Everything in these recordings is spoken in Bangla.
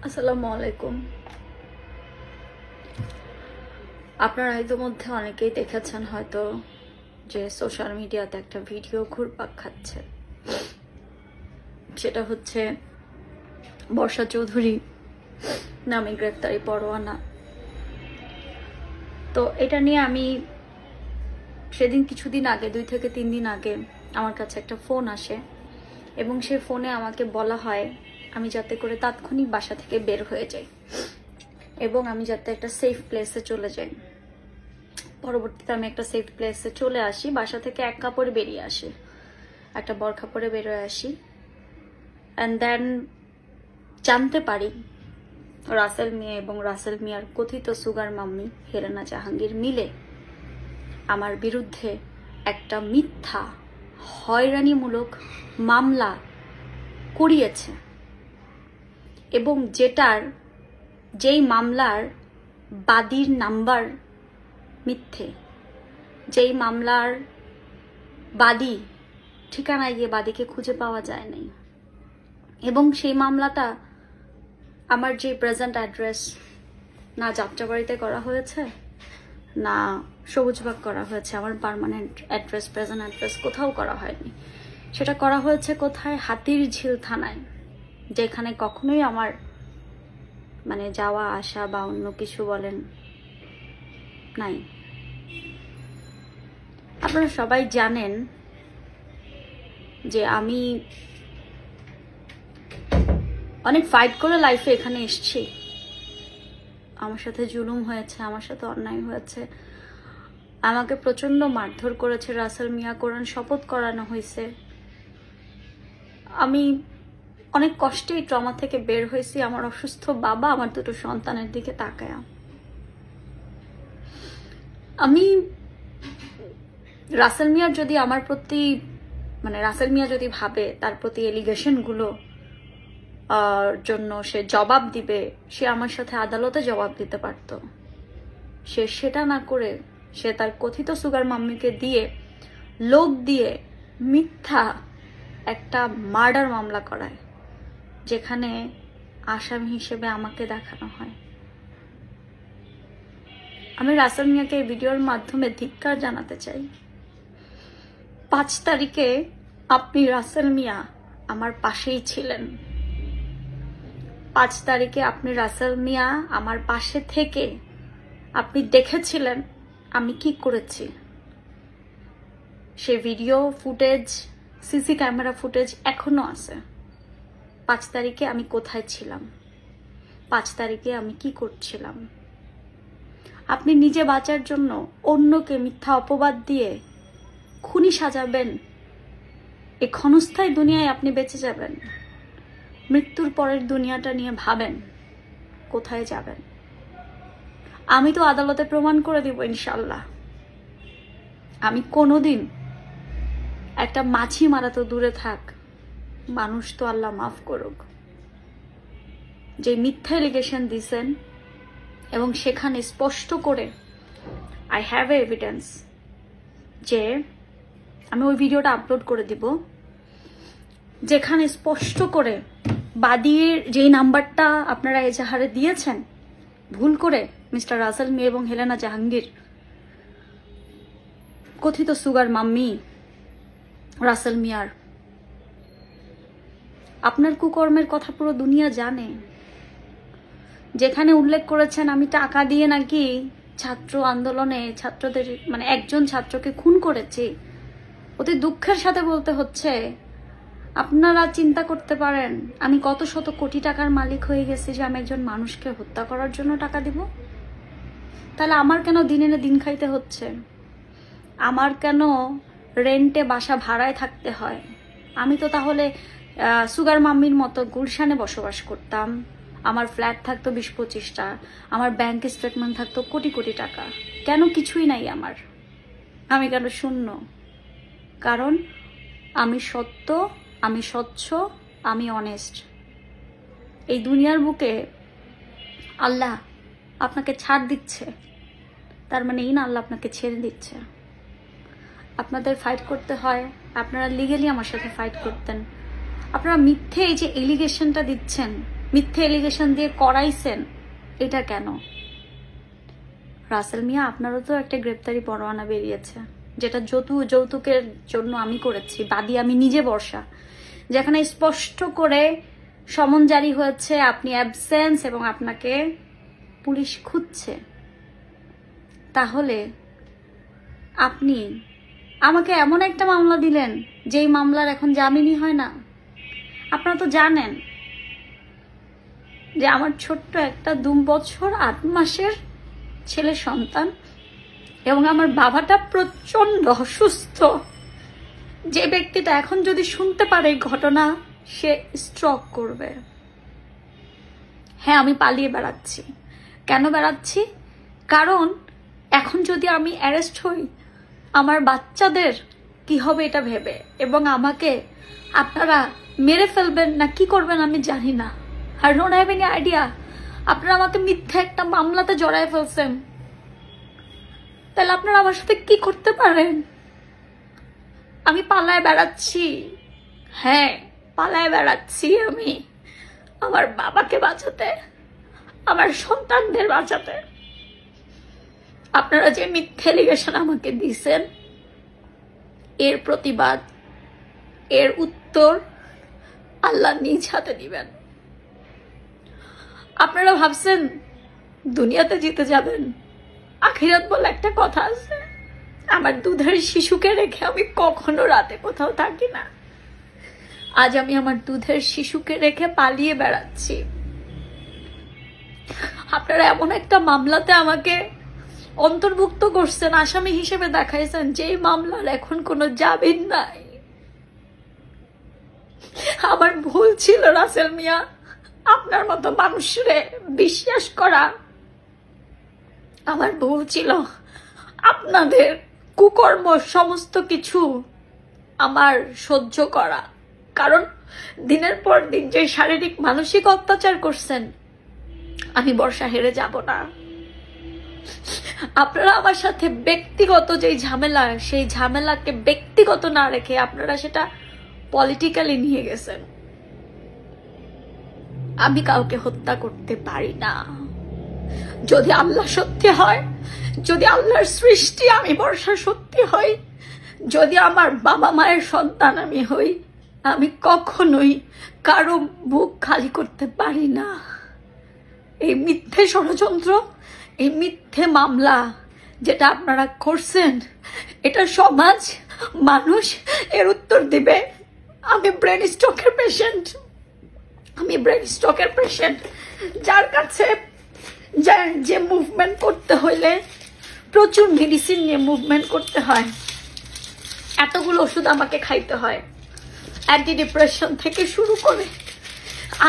আসসালামু আলাইকুম। আপনারা ইতিমধ্যে অনেকেই দেখেছেন হয়তো যে সোশ্যাল মিডিয়াতে একটা ভিডিও ঘুরপাক খাচ্ছে, সেটা হচ্ছে বর্ষা চৌধুরী নামে গ্রেফতারি পরোয়ানা। তো এটা নিয়ে আমি সেদিন কিছুদিন আগে 2 থেকে 3 দিন আগে আমার কাছে একটা ফোন আসে এবং সেই ফোনে আমাকে বলা হয় আমি যাতে করে তাৎক্ষণিক বাসা থেকে বের হয়ে যাই এবং আমি যাতে একটা সেফ প্লেসে চলে যাই। পরবর্তীতে আমি একটা সেফ প্লেসে চলে আসি, বাসা থেকে এক কাপড়ে বেরিয়ে আসি, একটা বরখা পরে বেরোয় আসি। অ্যান্ড দেন জানতে পারি রাসেল মিয়া এবং রাসেল মিয়ার কথিত সুগার মাম্মি হেলেনা জাহাঙ্গীর মিলে আমার বিরুদ্ধে একটা মিথ্যা হয়রানিমূলক মামলা করিয়েছে এবং যেই মামলার বাদীর নাম্বার মিথ্যে, যেই মামলার বাদী ঠিকানায় গিয়ে বাদীকে খুঁজে পাওয়া যায় নাই এবং সেই মামলাটা আমার যে প্রেজেন্ট অ্যাড্রেস না যাত্রাবাড়িতে করা হয়েছে না সবুজবাগ করা হয়েছে, আমার পার্মানেন্ট অ্যাড্রেস প্রেজেন্ট অ্যাড্রেস কোথাও করা হয়নি। সেটা করা হয়েছে কোথায়? হাতিরঝিল থানায়, যেখানে কখনোই আমার যাওয়া আসা বা অন্য কিছু বলেন নাই। আপনারা সবাই জানেন যে আমি অনেক ফাইট করে লাইফে এখানে এসেছি। আমার সাথে জুলুম হয়েছে, আমার সাথে অন্যায় হয়েছে, আমাকে প্রচন্ড মারধর করেছে রাসেল মিয়া, কোরআন শপথ করানো হয়েছে। আমি অনেক কষ্টে ট্রমা থেকে বের হয়েছি, আমার অসুস্থ বাবা আমার 2টো সন্তানের দিকে তাকায়া। আমি রাসেল মিয়ার যদি আমার প্রতি রাসেল মিয়া যদি ভাবে তার প্রতি এলিগেশন গুলো জন্য সে জবাব দিবে, সে আমার সাথে আদালতে জবাব দিতে পারত। সে সেটা না করে সে তার কথিত সুগার মাম্মিকে দিয়ে লোক দিয়ে মিথ্যা একটা মার্ডার মামলা করায়, যেখানে আসামি হিসেবে আমাকে দেখানো হয়। আমি রাসেল মিয়াকে এই ভিডিওর মাধ্যমে ধিক্কার জানাতে চাই। 5 তারিখে আপনি রাসেল মিয়া আমার পাশেই ছিলেন। 5 তারিখে আপনি রাসেল মিয়া আমার পাশে থেকে আপনি দেখেছিলেন আমি কি করেছি। সে video footage, CC camera footage এখনো আছে। 5 তারিখে আমি কোথায় ছিলাম, 5 তারিখে আমি কি করছিলাম। আপনি নিজে বাঁচার জন্য অন্যকে মিথ্যা অপবাদ দিয়ে খুনি সাজাবেন, এই ক্ষণস্থায়ী দুনিয়ায় আপনি বেঁচে যাবেন। মৃত্যুর পরের দুনিয়াটা নিয়ে ভাবেন কোথায় যাবেন। আমি তো আদালতে প্রমাণ করে দিব ইনশাল্লাহ। আমি কোনোদিন একটা মাছি মারা তো দূরে থাক, মানুষ তো আল্লাহ মাফ করুক, যে মিথ্যা এলিগেশন দিছেন এবং সেখানে স্পষ্ট করে আই হ্যাভ এ এভিডেন্স, যে আমি ওই ভিডিওটা আপলোড করে দিব, যেখানে স্পষ্ট করে বাদীর যেই নাম্বারটা আপনারা এজাহারে দিয়েছেন ভুল করে মিস্টার রাসেল মিয়া এবং হেলেনা জাহাঙ্গীর কথিত সুগার মাম্মি রাসেল মিয়ার, আপনার কুকর্মের কথা পুরো দুনিয়া জানে। যেখানে উল্লেখ করেছেন আমি টাকা দিয়ে নাকি ছাত্র আন্দোলনে ছাত্রদের একজন ছাত্রকে খুন করেছি, অতি দুঃখের সাথে বলতে হচ্ছে। আপনারা চিন্তা করতে পারেন আমি কত শত কোটি টাকার মালিক হয়ে গেছি যে আমি একজন মানুষকে হত্যা করার জন্য টাকা দিব? তাহলে আমার কেন দিন এনে দিন খাইতে হচ্ছে? আমার কেন রেন্টে বাসা ভাড়ায় থাকতে হয়? আমি তো তাহলে সুগার মাম্মির মতো গুলশানে বসবাস করতাম, আমার ফ্ল্যাট থাকতো 20-25টা, আমার ব্যাংক স্টেটমেন্ট থাকতো কোটি কোটি টাকা। কেন কিছুই নাই আমার? আমি কেন শূন্য? কারণ আমি সত্য, আমি স্বচ্ছ, আমি অনেস্ট। এই দুনিয়ার বুকে আল্লাহ আপনাকে ছাড় দিচ্ছে, তার এই না আল্লাহ আপনাকে ছেড়ে দিচ্ছে। আপনাদের ফাইট করতে হয়, আপনারা লিগেলি আমার সাথে ফাইট করতেন। আপনারা মিথ্যে এই যে এলিগেশনটা দিচ্ছেন, মিথ্যে এলিগেশন দিয়ে করাইছেন, এটা কেন? রাসেল মিয়া, আপনারও তো একটা গ্রেপ্তারি পরোয়ানা বেরিয়েছে, যেটা যৌতুকের জন্য আমি করেছি, বাদী আমি নিজে বর্ষা, যেখানে স্পষ্ট করে সমন জারি হয়েছে আপনি অ্যাবসেন্স এবং আপনাকে পুলিশ খুঁজছে। তাহলে আপনি আমাকে এমন একটা মামলা দিলেন যেই মামলার এখন জামিনই হয় না। আপনারা তো জানেন যে আমার ছোট্ট একটা 2 বছর 8 মাসের ছেলে সন্তান এবং আমার বাবাটা প্রচন্ড অসুস্থ। যে ব্যক্তিটা এখন যদি শুনতে পারে এই ঘটনা, সে স্ট্রোক করবে। হ্যাঁ, আমি পালিয়ে বেড়াচ্ছি। কেন বেড়াচ্ছি? কারণ এখন যদি আমি অ্যারেস্ট হই, আমার বাচ্চাদের কি হবে এটা ভেবে, এবং আমাকে আপনারা মেরে ফেলবেন না কি করবেন আমি জানি না। I don't have any idea. আপনারা আমাকে মিথ্যা একটা মামলাতে জড়ায় ফেলছেন, তাহলে আপনারা আমার সাথে কি করতে পারেন? আমি পালায় বেড়াচ্ছি। হ্যাঁ, পালায় বেড়াচ্ছি আমি আমার বাবাকে বাঁচাতে, আমার সন্তানদের বাঁচাতে। আপনারা যে মিথ্যে এলিগেশন আমাকে দিয়েছেন, এর প্রতিবাদ, এর উত্তর আল্লাহ নিজ হাতে দিবেন। আপনারা ভাবছেন দুনিয়াতে জিতে যাবেন, আখিরাত বলে একটা কথা আছে। আমার দুধের শিশুকে রেখে আমি কখনো রাতে কোথাও থাকি না। আজ আমি আমার দুধের শিশুকে রেখে পালিয়ে বেড়াচ্ছি। আপনারা এমন একটা মামলাতে আমাকে অন্তর্ভুক্ত করছেন, আসামি হিসেবে দেখাইছেন, যেই মামলার এখন কোনো জামিন নাই। আমার ভুল ছিল রাসেল মিয়া, আপনার মতো মানুষরে বিশ্বাস করা। আমার ভুল ছিল আপনাদের কুকর্ম সমস্ত কিছু আমার সহ্য করা। কারণ দিনের পর দিন যে শারীরিক মানসিক অত্যাচার করছেন, আমি বর্ষা হেরে যাব না। আপনারা আমার সাথে ব্যক্তিগত যেই ঝামেলা, সেই ঝামেলাকে ব্যক্তিগত না রেখে আপনারা সেটা পলিটিক্যালি নিয়ে গেছেন। আমি কাউকে হত্যা করতে পারি না। যদি আল্লাহ সত্যি হয়, যদি আল্লাহর সৃষ্টি আমি বর্ষা সত্যি হই, যদি আমার বাবা মায়ের সন্তান আমি হই, আমি কখনোই কারো বুক খালি করতে পারি না। এই মিথ্যে ষড়যন্ত্র, এই মিথ্যে মামলা যেটা আপনারা করছেন, এটা সমাজ, মানুষ এর উত্তর দিবে। আমি ব্রেন স্ট্রোকের পেশেন্ট, আমি ব্রেন স্ট্রোকের পেশেন্ট, যার কাছে যে মুভমেন্ট করতে হইলে প্রচুর মেডিসিন নিয়ে মুভমেন্ট করতে হয়, এতগুলো ওষুধ আমাকে খাইতে হয়, অ্যান্টি ডিপ্রেশন থেকে শুরু করে।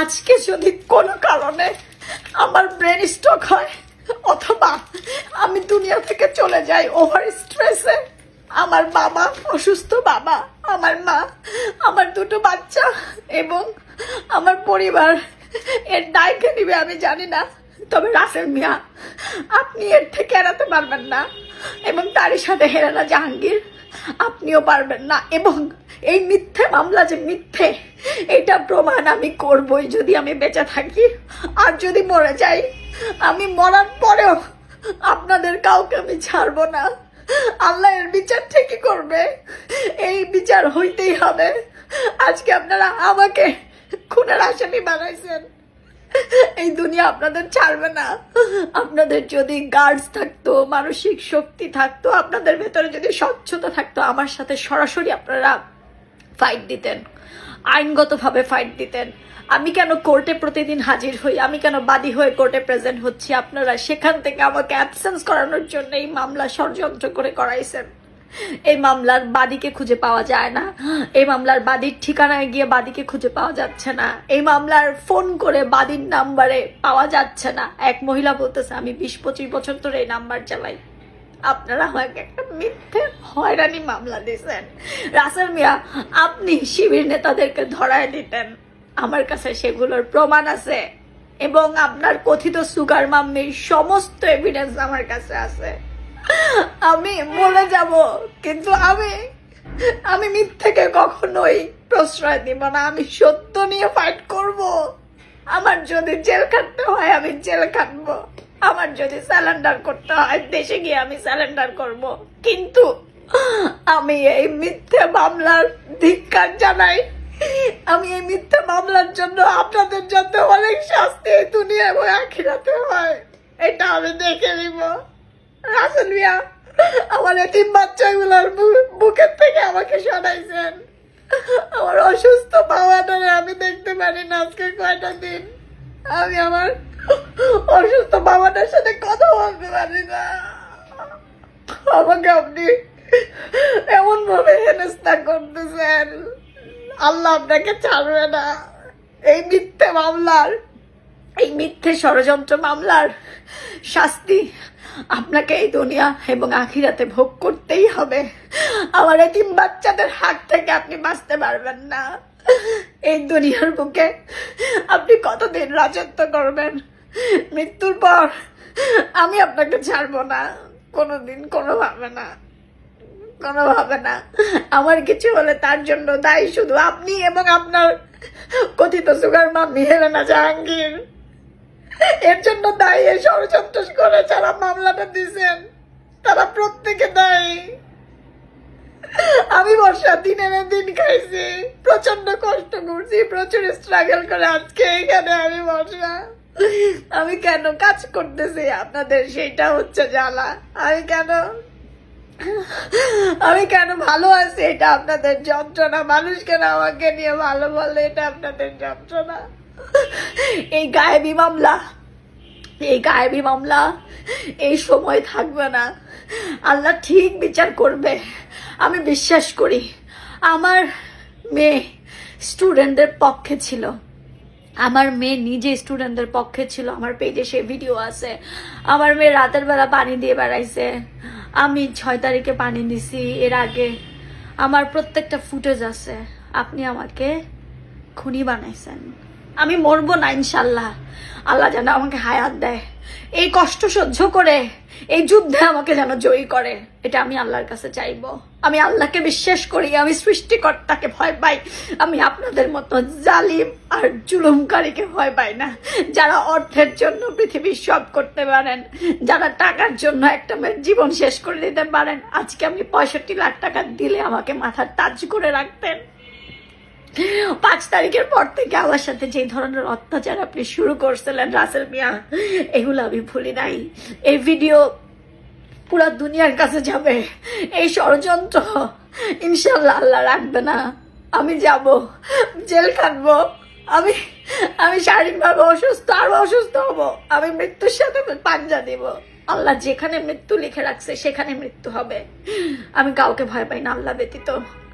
আজকে যদি কোনো কারণে আমার ব্রেন স্ট্রোক হয় অথবা আমি দুনিয়া থেকে চলে যাই ওভার স্ট্রেসে, আমার বাবা অসুস্থ, বাবা, আমার মা, আমার 2টো বাচ্চা এবং আমার পরিবার এর দায় কে নিবে আমি জানি না। তবে রাসেল মিয়া, আপনি এর থেকে এড়াতে পারবেন না, এবং তারই সাথে হেরানা জাহাঙ্গীর, আপনিও পারবেন না। এবং এই মিথ্যে মামলা যে মিথ্যে, এটা প্রমাণ আমি করবই যদি আমি বেঁচে থাকি। আর যদি মরে যাই, আমি মরার পরেও আপনাদের কাউকে আমি ছাড়বো না। আল্লাহ এর বিচার ঠিকই করবে, এই বিচার হইতেই হবে। আজকে আপনারা আমাকে খুনের আসামি বানাইছেন, এই দুনিয়া আপনাদের ছাড়বে না। আপনাদের যদি গার্ডস থাকতো, মানসিক শক্তি থাকতো, আপনাদের ভেতরে যদি স্বচ্ছতা থাকতো, আমার সাথে সরাসরি আপনারা ফাইট দিতেন, আইনগতভাবে ফাইট দিতেন। আমি কেন কোর্টে প্রতিদিন হাজির হই, আমি কেন বাদী হয়ে কোর্টে প্রেজেন্ট হচ্ছি, আপনারা সেখান থেকে আমাকে অ্যাবসেন্স করানোর জন্য এই মামলা ষড়যন্ত্র করে করাইছেন। এই মামলার বাদীকে খুঁজে পাওয়া যায় না, এই মামলার বাদীর ঠিকানায় গিয়ে বাদীকে খুঁজে পাওয়া যাচ্ছে না, এই মামলার ফোন করে বাদীর নাম্বারে পাওয়া যাচ্ছে না। এক মহিলা বলতেছে আমি 20-25 বছর ধরে এই নাম্বার চালাই। আপনারা আমাকে একটা মিথ্যে হয়রানি মামলা দিয়েছেন। রাসেল মিয়া, আপনি শিবির নেতাদেরকে ধরায় দিতেন, আমার কাছে সেগুলোর প্রমাণ আছে, এবং আপনার কথিত সুগার মাম্মির সমস্ত এভিডেন্স আমার কাছে আছে। আমি বলে যাব, কিন্তু আমি মিথ্যেকে কখনোই প্রশ্রয় দিব না। আমি সত্য নিয়ে ফাইট করব। আমার যদি জেল খাটতে হয় আমি জেল খাটবো, আমার যদি স্যালেন্ডার করতে হয় দেশে গিয়ে আমি স্যালেন্ডার করব, কিন্তু আমি এই মিথ্যে মামলার ধিক্কার জানাই। আমি এই মিথ্যে মামলার জন্য আপনাদের যাতে অনেক শাস্তি দুনিয়া এবং আখিরাতে হয় এটা আমি দেখে নিব। রাসেল মিয়া আমার এতিম বাচ্চাগুলোর বুকের থেকে আমাকে সরাইছেন। আমার অসুস্থ বাবাটারে আমি দেখতে পারি না আজকে কয়টা দিন। আমি আমার অসুস্থ বাবাটার সাথে কথা বলতে পারি না। আমাকে আপনি এমন ভাবে হেনস্থা করতেছেন, আল্লাহ আপনাকে ছাড়বে না। এই মিথ্যে মামলার, এই মিথ্যে ষড়যন্ত্র মামলার শাস্তি আপনাকে এই দুনিয়া এবং আখিরাতে ভোগ করতেই হবে। আমার এতিম বাচ্চাদের হাত থেকে আপনি বাঁচতে পারবেন না। এই দুনিয়ার বুকে আপনি কতদিন রাজত্ব করবেন? মৃত্যুর পর আমি আপনাকে ছাড়বো না কোনোদিন, কোনোভাবে না, কোনোভাবে না। আমার কিছু হলে তার জন্য দায়ী শুধু আপনি এবং আপনার কথিত সুগার মাম্মি হেলেনা জাহাঙ্গীর। এর জন্য দায়ী এই ষড়যন্ত্র করে যারা মামলাটা দিয়েছেন তারা প্রত্যেকে দায়ী। আমি বর্ষা দিনের দিন খাইছি, প্রচন্ড কষ্ট করছি, প্রচুর স্ট্রাগল করে আজকে এখানে আমি বর্ষা। আমি কেন কাজ করতেছি আপনাদের সেইটা হচ্ছে জ্বালা। আমি কেন ভালো আছি এটা আপনাদের যন্ত্রণা। মানুষ কেন আমাকে নিয়ে ভালো বলে এটা আপনাদের যন্ত্রণা। এই গায়েবী মামলা, এই গায়েবী মামলা এই সময় থাকবে না। আল্লাহ ঠিক বিচার করবে আমি বিশ্বাস করি। আমার মেয়ে স্টুডেন্টদের পক্ষে ছিল, আমার মেয়ে নিজে স্টুডেন্টদের পক্ষে ছিল। আমার পেজে সে ভিডিও আছে। আমার মেয়ে রাতের বেলা পানি দিয়ে বেড়াইছে, আমি 6 তারিখে পানি দিছি। এর আগে আমার প্রত্যেকটা ফুটেজ আছে। আপনি আমাকে খুনি বানাইছেন। আমি মরবো না ইনশাল্লাহ, আল্লাহ যেন আমাকে হায়াত দেয়। এই কষ্ট সহ্য করে এই যুদ্ধে আমাকে যেন জয়ী করে, এটা আমি আল্লাহর কাছে চাইবো। আমি আল্লাহকে বিশ্বাস করি, আমি সৃষ্টিকর্তাকে ভয় পাই। আমি আপনাদের মতো জালিম আর জুলুমকারীকে ভয় পাই না, যারা অর্থের জন্য পৃথিবীর সব করতে পারেন, যারা টাকার জন্য একটা মেয়ের জীবন শেষ করে দিতে পারেন। আজকে আমি 65 লাখ টাকা দিলে আমাকে মাথার তাজ করে রাখতেন। 5 তারিখের পর থেকে আমার সাথে যে ধরনের অত্যাচার আপনি শুরু করছিলেন রাসেল মিয়া, এগুলো আমি ভুলি নাই। এই ভিডিও পুরা দুনিয়ার কাছে যাবে। এই ষড়যন্ত্র ইনশাল্লাহ আল্লাহ রাখবে না। আমি যাব, জেল খাটবো, আমি শারীরিকভাবে অসুস্থ, আরো অসুস্থ হব, আমি মৃত্যুর সাথে পাঞ্জা দিব। আল্লাহ যেখানে মৃত্যু লিখে রাখছে সেখানে মৃত্যু হবে। আমি কাউকে ভয় পাই না আল্লাহ ব্যতীত।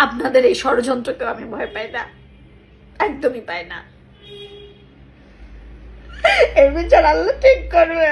আপনাদের এই ষড়যন্ত্রকেও আমি ভয় পাই না, একদমই পাই না। এর বিচার আল্লাহ ঠিক করবে।